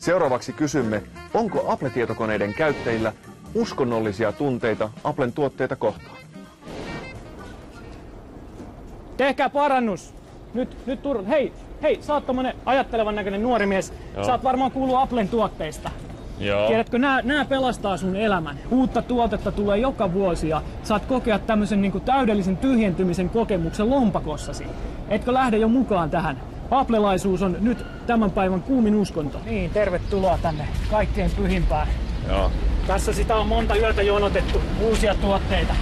Seuraavaksi kysymme, onko Apple-tietokoneiden käyttäjillä uskonnollisia tunteita Applen tuotteita kohtaan? Tehkää parannus! Nyt hei, sä oot tommonen ajattelevan näköinen nuori mies. Joo. Sä oot varmaan kuullut Applen tuotteista. Joo. Tiedätkö, nää pelastaa sun elämän. Uutta tuotetta tulee joka vuosi ja saat kokea tämmösen niinku täydellisen tyhjentymisen kokemuksen lompakossasi. Etkö lähde jo mukaan tähän? Applelaisuus on nyt tämän päivän kuumin uskonto. Niin, tervetuloa tänne kaikkein pyhimpään. Joo. Tässä sitä on monta yötä jonotettu, uusia tuotteita.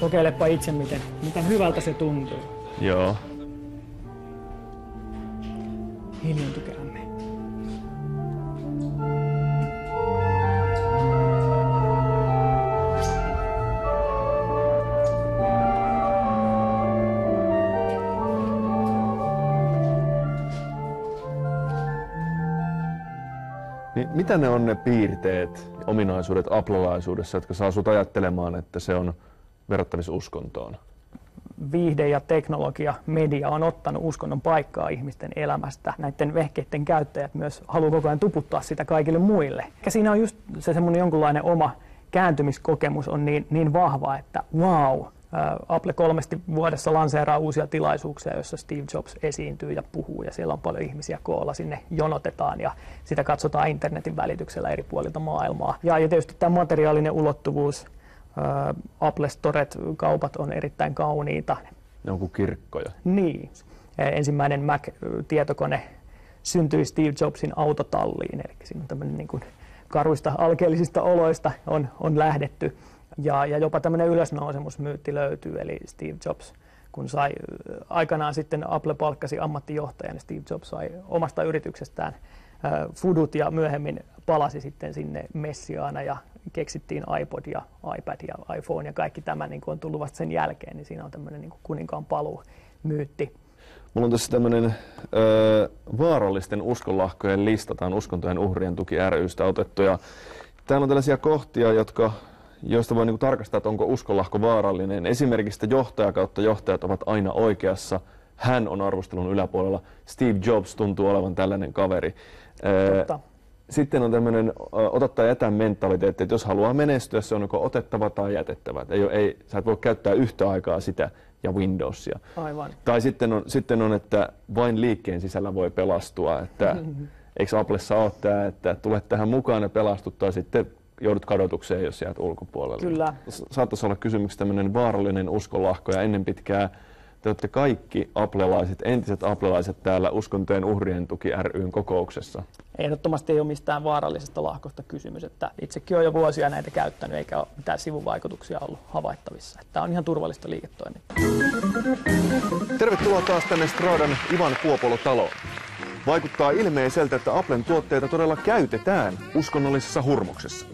Kokeilepa itse, miten hyvältä se tuntuu. Joo. Hiljentukäämme. Niin mitä ne on ne piirteet, ominaisuudet applelaisuudessa, jotka saa sut ajattelemaan, että se on verrattavissa uskontoon? Viihde ja teknologia, media on ottanut uskonnon paikkaa ihmisten elämästä. Näiden vehkeiden käyttäjät myös haluaa koko ajan tuputtaa sitä kaikille muille. Ja siinä on just se semmoinen jonkunlainen oma kääntymiskokemus on niin vahva, että wow, Apple 3 vuodessa lanseeraa uusia tilaisuuksia, joissa Steve Jobs esiintyy ja puhuu ja siellä on paljon ihmisiä koolla, sinne jonotetaan ja sitä katsotaan internetin välityksellä eri puolilta maailmaa. Ja tietysti tämä materiaalinen ulottuvuus, Apple Storet-kaupat on erittäin kauniita. Ne on kuin kirkkoja. Niin. Ensimmäinen Mac-tietokone syntyi Steve Jobsin autotalliin, eli siinä on tämmöinen niin kuin karuista alkeellisista oloista on lähdetty. Ja jopa tämmöinen ylösnousemusmyytti löytyy, eli Steve Jobs, kun sai aikanaan sitten Apple palkkasi ammattijohtajan, niin Steve Jobs sai omasta yrityksestään fudut ja myöhemmin palasi sitten sinne Messiaana ja keksittiin iPod ja iPad ja iPhone ja kaikki tämä niin kuin on tullut vasta sen jälkeen, niin siinä on tämmöinen niin kuin kuninkaan paluu myytti. Mulla on tässä tämmöinen vaarallisten uskonlahkojen lista, tämä on Uskontojen uhrien tuki ry:stä otettu ja täällä on tällaisia kohtia, joista voi tarkastaa, että onko uskonlahko vaarallinen. Esimerkiksi että johtaja kautta johtajat ovat aina oikeassa. Hän on arvostelun yläpuolella. Steve Jobs tuntuu olevan tällainen kaveri. Totta. Sitten on tämmöinen ota tai jätä mentaliteetti, että jos haluaa menestyä, se on joko otettava tai jätettävä. Sä et voi käyttää yhtä aikaa sitä ja Windowsia. Aivan. Tai sitten on, että vain liikkeen sisällä voi pelastua. Että, eikö Applessa ole tämä, että tulet tähän mukaan ja pelastut, tai sitten joudut kadotukseen, jos jäät ulkopuolelle. Kyllä. Saattaisi olla kysymyksessä tämmöinen vaarallinen uskonlahko, ja ennen pitkää te olette kaikki applelaiset, entiset applelaiset täällä Uskontojen uhrien tuki ry:n kokouksessa. Ehdottomasti ei ole mistään vaarallisesta lahkosta kysymys, että itsekin olen jo vuosia näitä käyttänyt, eikä ole mitään sivuvaikutuksia ollut havaittavissa. Tämä on ihan turvallista liiketoimintaa. Tervetuloa taas tänne Stradan Ivan Kuopolo-taloon. Vaikuttaa ilmeiseltä, että Applen tuotteita todella käytetään uskonnollisessa hurmoksessa.